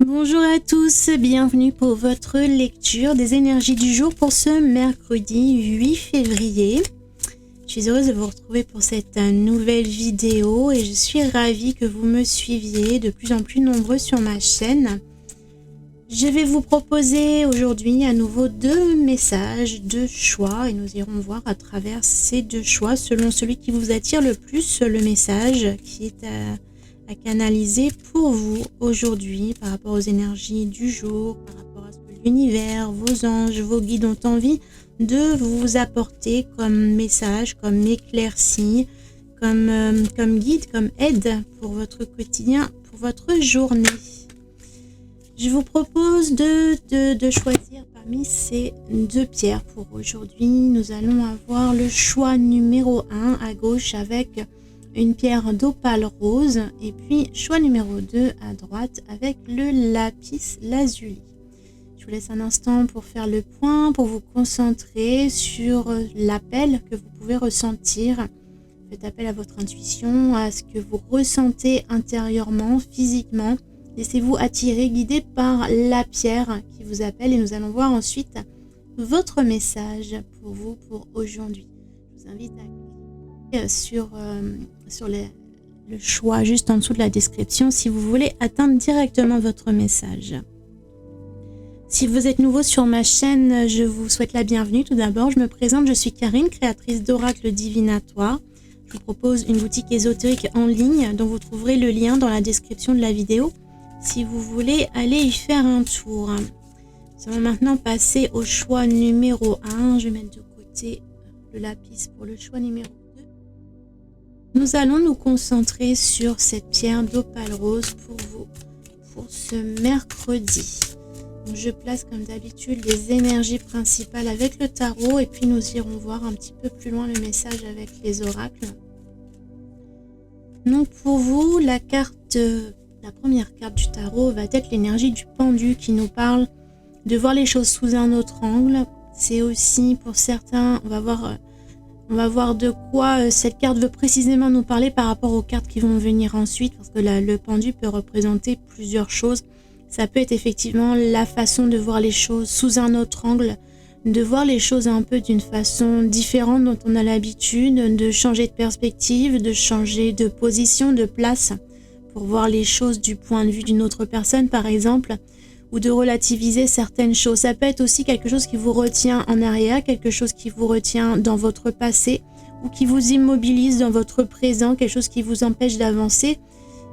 Bonjour à tous, bienvenue pour votre lecture des énergies du jour pour ce mercredi 8 février. Je suis heureuse de vous retrouver pour cette nouvelle vidéo et je suis ravie que vous me suiviez de plus en plus nombreux sur ma chaîne. Je vais vous proposer aujourd'hui à nouveau deux messages, deux choix et nous irons voir à travers ces deux choix selon celui qui vous attire le plus le message qui est à canaliser pour vous aujourd'hui par rapport aux énergies du jour, par rapport à ce que l'univers, vos anges, vos guides ont envie de vous apporter comme message, comme éclaircie, comme guide, comme aide pour votre quotidien, pour votre journée. Je vous propose de choisir parmi ces deux pierres pour aujourd'hui. Nous allons avoir le choix numéro 1 à gauche avec une pierre d'opale rose et puis choix numéro 2 à droite avec le lapis lazuli. Je vous laisse un instant pour faire le point, pour vous concentrer sur l'appel que vous pouvez ressentir. Faites appel à votre intuition, à ce que vous ressentez intérieurement, physiquement. Laissez-vous attirer, guider par la pierre qui vous appelle et nous allons voir ensuite votre message pour vous pour aujourd'hui. Je vous invite à cliquer sur le choix juste en dessous de la description si vous voulez atteindre directement votre message. Si vous êtes nouveau sur ma chaîne, je vous souhaite la bienvenue. Tout d'abord, je me présente, je suis Karine, créatrice d'Oracle Divinatoire. Je vous propose une boutique ésotérique en ligne dont vous trouverez le lien dans la description de la vidéo si vous voulez aller y faire un tour. Nous allons maintenant passer au choix numéro 1. Je vais mettre de côté le lapis pour le choix numéro 2. Nous allons nous concentrer sur cette pierre d'opale rose pour vous, pour ce mercredi. Donc je place comme d'habitude les énergies principales avec le tarot et puis nous irons voir un petit peu plus loin le message avec les oracles. Donc pour vous, la première carte du tarot va être l'énergie du pendu qui nous parle de voir les choses sous un autre angle. C'est aussi pour certains, on va voir de quoi cette carte veut précisément nous parler par rapport aux cartes qui vont venir ensuite, parce que le pendu peut représenter plusieurs choses. Ça peut être effectivement la façon de voir les choses sous un autre angle, de voir les choses un peu d'une façon différente dont on a l'habitude, de changer de perspective, de changer de position, de place, pour voir les choses du point de vue d'une autre personne par exemple, ou de relativiser certaines choses. Ça peut être aussi quelque chose qui vous retient en arrière, quelque chose qui vous retient dans votre passé, ou qui vous immobilise dans votre présent, quelque chose qui vous empêche d'avancer.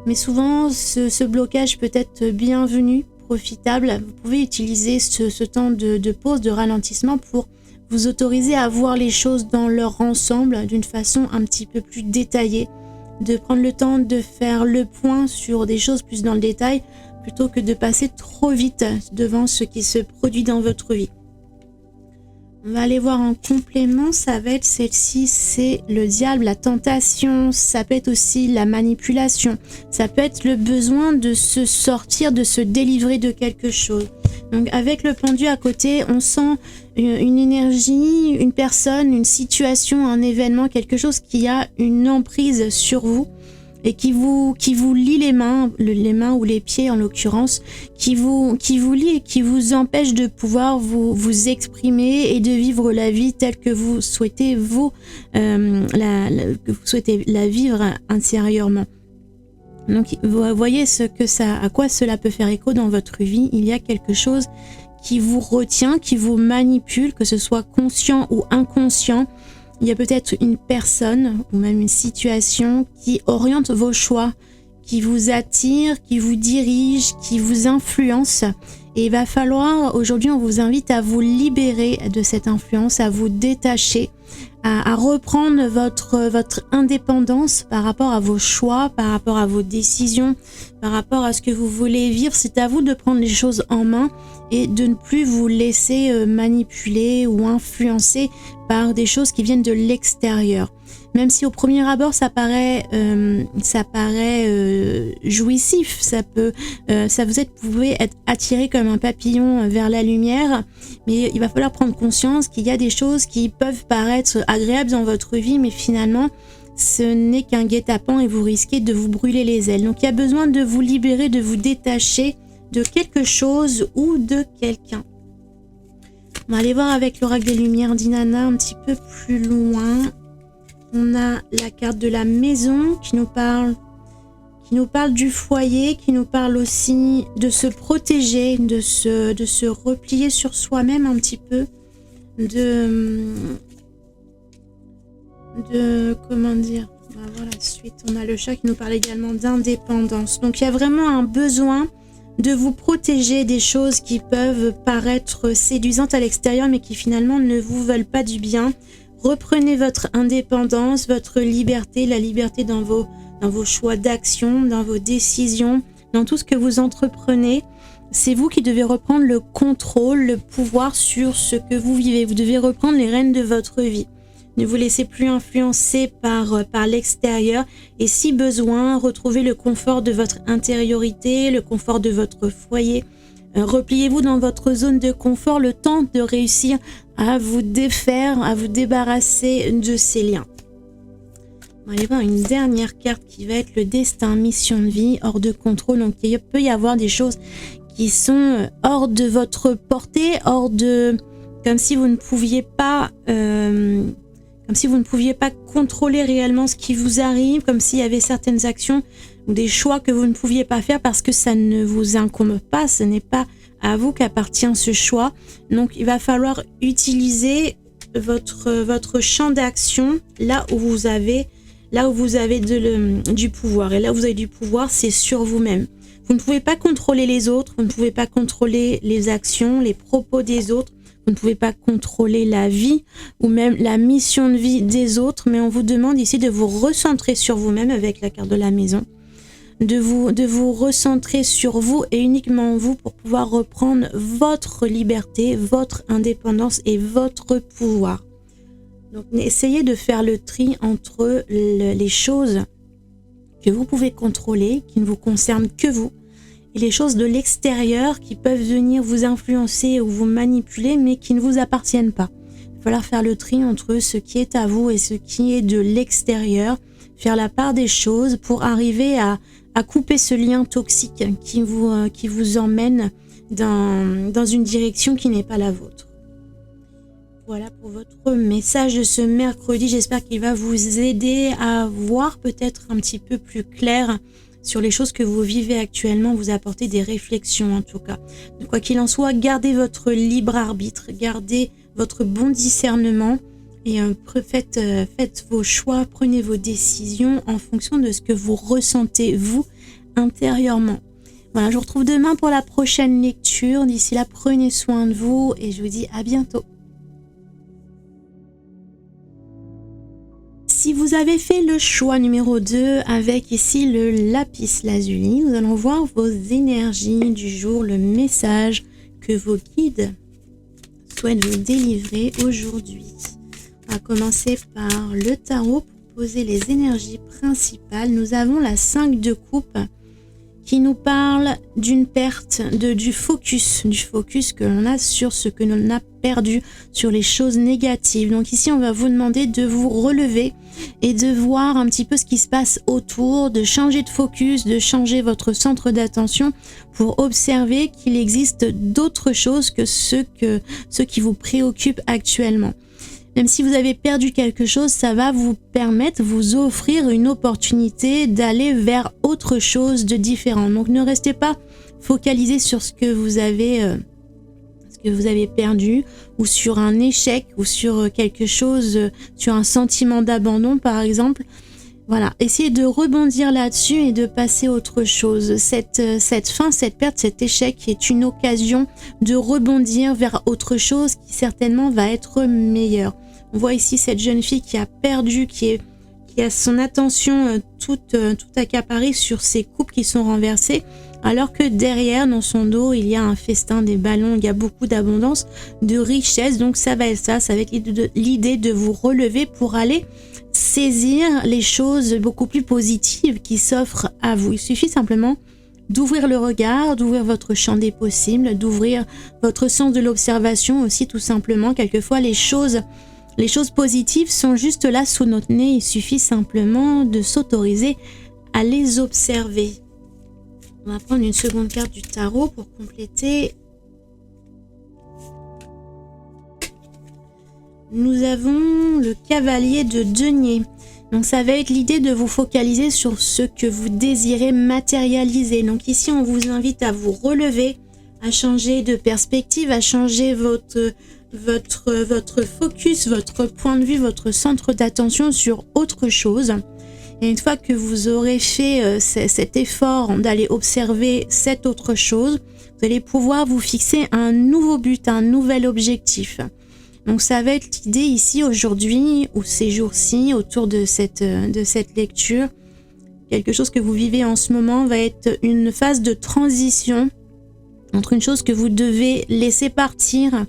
Mais souvent, ce blocage peut être bienvenu, profitable. Vous pouvez utiliser ce temps de pause, de ralentissement pour vous autoriser à voir les choses dans leur ensemble d'une façon un petit peu plus détaillée, de prendre le temps de faire le point sur des choses plus dans le détail plutôt que de passer trop vite devant ce qui se produit dans votre vie. On va aller voir en complément, ça va être celle-ci, c'est le diable, la tentation, ça peut être aussi la manipulation, ça peut être le besoin de se sortir, de se délivrer de quelque chose. Donc avec le pendu à côté, on sent une énergie, une personne, une situation, un événement, quelque chose qui a une emprise sur vous et qui vous lie les mains ou les pieds en l'occurrence, qui vous lie et qui vous empêche de pouvoir vous exprimer et de vivre la vie telle que vous souhaitez la vivre intérieurement. Donc vous voyez à quoi cela peut faire écho dans votre vie. Il y a quelque chose qui vous retient, qui vous manipule, que ce soit conscient ou inconscient. Il y a peut-être une personne ou même une situation qui oriente vos choix, qui vous attire, qui vous dirige, qui vous influence. Et il va falloir, aujourd'hui, on vous invite à vous libérer de cette influence, à vous détacher, à reprendre votre indépendance par rapport à vos choix, par rapport à vos décisions, par rapport à ce que vous voulez vivre. C'est à vous de prendre les choses en main et de ne plus vous laisser manipuler ou influencer par des choses qui viennent de l'extérieur. Même si au premier abord ça paraît jouissif, vous pouvez être attiré comme un papillon vers la lumière, mais il va falloir prendre conscience qu'il y a des choses qui peuvent paraître agréables dans votre vie, mais finalement ce n'est qu'un guet-apens et vous risquez de vous brûler les ailes. Donc il y a besoin de vous libérer, de vous détacher de quelque chose ou de quelqu'un. On va aller voir avec l'oracle des lumières d'Inanna un petit peu plus loin. On a la carte de la maison qui nous parle du foyer, qui nous parle aussi de se protéger, de se replier sur soi-même un petit peu, comment dire, voilà, ensuite on a le chat qui nous parle également d'indépendance. Donc il y a vraiment un besoin de vous protéger des choses qui peuvent paraître séduisantes à l'extérieur mais qui finalement ne vous veulent pas du bien. Reprenez votre indépendance, votre liberté, la liberté dans vos choix d'action, dans vos décisions, dans tout ce que vous entreprenez. C'est vous qui devez reprendre le contrôle, le pouvoir sur ce que vous vivez. Vous devez reprendre les rênes de votre vie. Ne vous laissez plus influencer par l'extérieur et si besoin, retrouvez le confort de votre intériorité, le confort de votre foyer. Repliez-vous dans votre zone de confort le temps de réussir à vous défaire, à vous débarrasser de ces liens. On va aller voir une dernière carte qui va être le destin, mission de vie, hors de contrôle. Donc il peut y avoir des choses qui sont hors de votre portée, comme si vous ne pouviez pas contrôler réellement ce qui vous arrive, comme s'il y avait certaines actions ou des choix que vous ne pouviez pas faire parce que ça ne vous incombe pas, ce n'est pas à vous qu'appartient ce choix. Donc il va falloir utiliser votre champ d'action là où vous avez du pouvoir. Et là où vous avez du pouvoir, c'est sur vous-même. Vous ne pouvez pas contrôler les autres, vous ne pouvez pas contrôler les actions, les propos des autres, vous ne pouvez pas contrôler la vie ou même la mission de vie des autres, mais on vous demande ici de vous recentrer sur vous-même avec la carte de la maison, de vous recentrer sur vous et uniquement vous pour pouvoir reprendre votre liberté, votre indépendance et votre pouvoir. Donc essayez de faire le tri entre les choses que vous pouvez contrôler, qui ne vous concernent que vous, et les choses de l'extérieur qui peuvent venir vous influencer ou vous manipuler, mais qui ne vous appartiennent pas. Il va falloir faire le tri entre ce qui est à vous et ce qui est de l'extérieur, faire la part des choses pour arriver à couper ce lien toxique qui vous emmène dans une direction qui n'est pas la vôtre. Voilà pour votre message de ce mercredi. J'espère qu'il va vous aider à voir peut-être un petit peu plus clair sur les choses que vous vivez actuellement, vous apporter des réflexions en tout cas. De quoi qu'il en soit, gardez votre libre arbitre, gardez votre bon discernement et faites vos choix, prenez vos décisions en fonction de ce que vous ressentez vous intérieurement. Voilà, je vous retrouve demain pour la prochaine lecture. D'ici là, prenez soin de vous et je vous dis à bientôt. Si vous avez fait le choix numéro 2 avec ici le lapis lazuli, nous allons voir vos énergies du jour, le message que vos guides souhaitent vous délivrer aujourd'hui. On va commencer par le tarot pour poser les énergies principales. Nous avons la 5 de coupe qui nous parle d'une perte, du focus que l'on a sur ce que l'on a perdu, sur les choses négatives. Donc ici, on va vous demander de vous relever et de voir un petit peu ce qui se passe autour, de changer de focus, de changer votre centre d'attention pour observer qu'il existe d'autres choses que ceux qui vous préoccupent actuellement. Même si vous avez perdu quelque chose, ça va vous permettre, vous offrir une opportunité d'aller vers autre chose de différent. Donc ne restez pas focalisé sur ce que vous avez perdu ou sur un échec ou sur quelque chose, sur un sentiment d'abandon par exemple. Voilà, essayez de rebondir là-dessus et de passer à autre chose. Cette fin, cette perte, cet échec est une occasion de rebondir vers autre chose qui certainement va être meilleure. On voit ici cette jeune fille qui a perdu, qui a son attention toute accaparée sur ses coupes qui sont renversées, alors que derrière, dans son dos, il y a un festin, des ballons, il y a beaucoup d'abondance, de richesse. Donc ça va être ça va être l'idée de vous relever pour aller saisir les choses beaucoup plus positives qui s'offrent à vous. Il suffit simplement d'ouvrir le regard, d'ouvrir votre champ des possibles, d'ouvrir votre sens de l'observation aussi tout simplement. Quelquefois, les choses positives sont juste là sous notre nez. Il suffit simplement de s'autoriser à les observer. On va prendre une seconde carte du tarot pour compléter. Nous avons le cavalier de denier. Donc ça va être l'idée de vous focaliser sur ce que vous désirez matérialiser. Donc ici, on vous invite à vous relever, à changer de perspective, à changer votre focus, votre point de vue, votre centre d'attention sur autre chose. Et une fois que vous aurez fait cet effort d'aller observer cette autre chose, vous allez pouvoir vous fixer un nouveau but, un nouvel objectif. Donc ça va être l'idée ici aujourd'hui ou ces jours-ci autour de cette lecture. Quelque chose que vous vivez en ce moment va être une phase de transition entre une chose que vous devez laisser partir.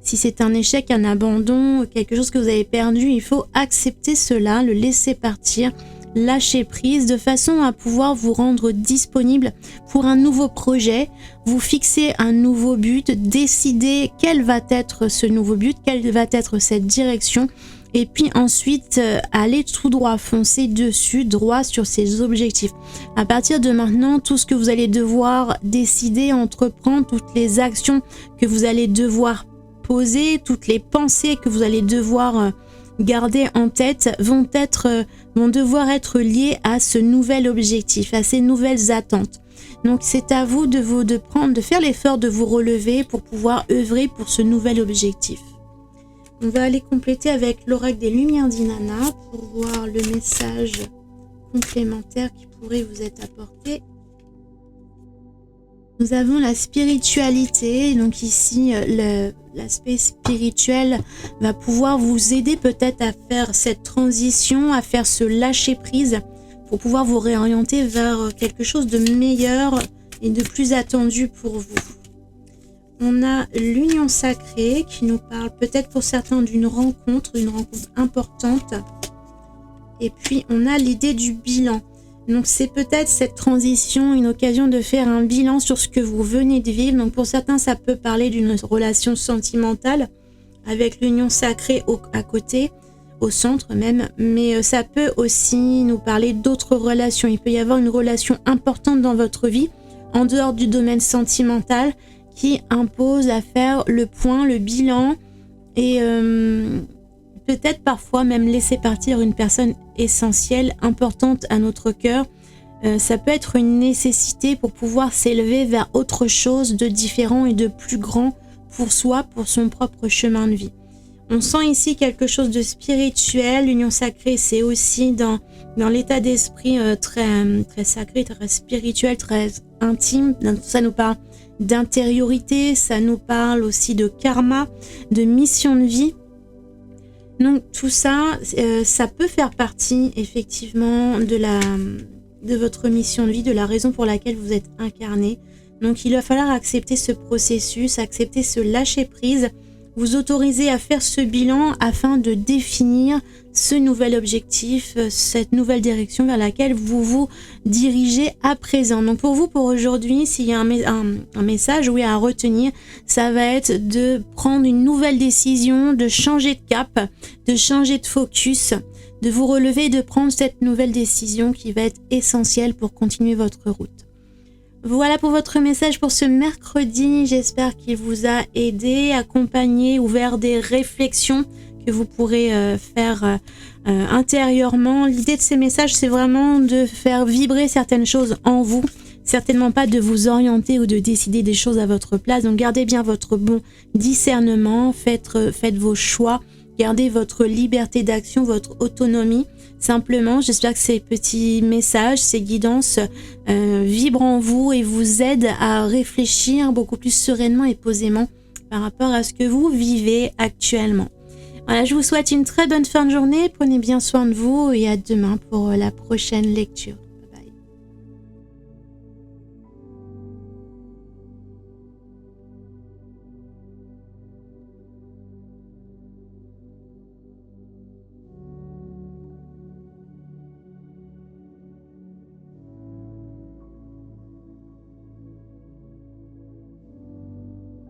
Si c'est un échec, un abandon, quelque chose que vous avez perdu, il faut accepter cela, le laisser partir, lâcher prise de façon à pouvoir vous rendre disponible pour un nouveau projet, vous fixer un nouveau but, décider quel va être ce nouveau but, quelle va être cette direction et puis ensuite aller tout droit, foncer dessus, droit sur ces objectifs. À partir de maintenant, tout ce que vous allez devoir décider, entreprendre, toutes les actions que vous allez devoir poser, toutes les pensées que vous allez devoir garder en tête vont devoir être liées à ce nouvel objectif, à ces nouvelles attentes. Donc c'est à vous de faire l'effort de vous relever pour pouvoir œuvrer pour ce nouvel objectif. On va aller compléter avec l'oracle des lumières d'Inanna pour voir le message complémentaire qui pourrait vous être apporté. Nous avons la spiritualité, donc ici l'aspect spirituel va pouvoir vous aider peut-être à faire cette transition, à faire ce lâcher prise pour pouvoir vous réorienter vers quelque chose de meilleur et de plus attendu pour vous. On a l'union sacrée qui nous parle peut-être pour certains d'une rencontre importante. Et puis on a l'idée du bilan. Donc c'est peut-être cette transition, une occasion de faire un bilan sur ce que vous venez de vivre. Donc pour certains, ça peut parler d'une relation sentimentale avec l'union sacrée à côté, au centre même. Mais ça peut aussi nous parler d'autres relations. Il peut y avoir une relation importante dans votre vie, en dehors du domaine sentimental, qui impose à faire le point, le bilan et peut-être parfois même laisser partir une personne essentielle, importante à notre cœur. Ça peut être une nécessité pour pouvoir s'élever vers autre chose de différent et de plus grand pour soi, pour son propre chemin de vie. On sent ici quelque chose de spirituel. L'union sacrée, c'est aussi dans l'état d'esprit très sacré, très spirituel, très intime. Ça nous parle d'intériorité, ça nous parle aussi de karma, de mission de vie. Donc tout ça, ça peut faire partie effectivement de votre mission de vie, de la raison pour laquelle vous êtes incarné. Donc il va falloir accepter ce processus, accepter ce lâcher prise, vous autoriser à faire ce bilan afin de définir ce nouvel objectif, cette nouvelle direction vers laquelle vous vous dirigez à présent. Donc pour vous, pour aujourd'hui, s'il y a un message à retenir, ça va être de prendre une nouvelle décision, de changer de cap, de changer de focus, de vous relever et de prendre cette nouvelle décision qui va être essentielle pour continuer votre route. Voilà pour votre message pour ce mercredi. J'espère qu'il vous a aidé, accompagné, ouvert des réflexions que vous pourrez faire intérieurement. L'idée de ces messages, c'est vraiment de faire vibrer certaines choses en vous, certainement pas de vous orienter ou de décider des choses à votre place. Donc gardez bien votre bon discernement, faites vos choix, gardez votre liberté d'action, votre autonomie. Simplement, j'espère que ces petits messages, ces guidances vibrent en vous et vous aident à réfléchir beaucoup plus sereinement et posément par rapport à ce que vous vivez actuellement. Voilà, je vous souhaite une très bonne fin de journée. Prenez bien soin de vous et à demain pour la prochaine lecture.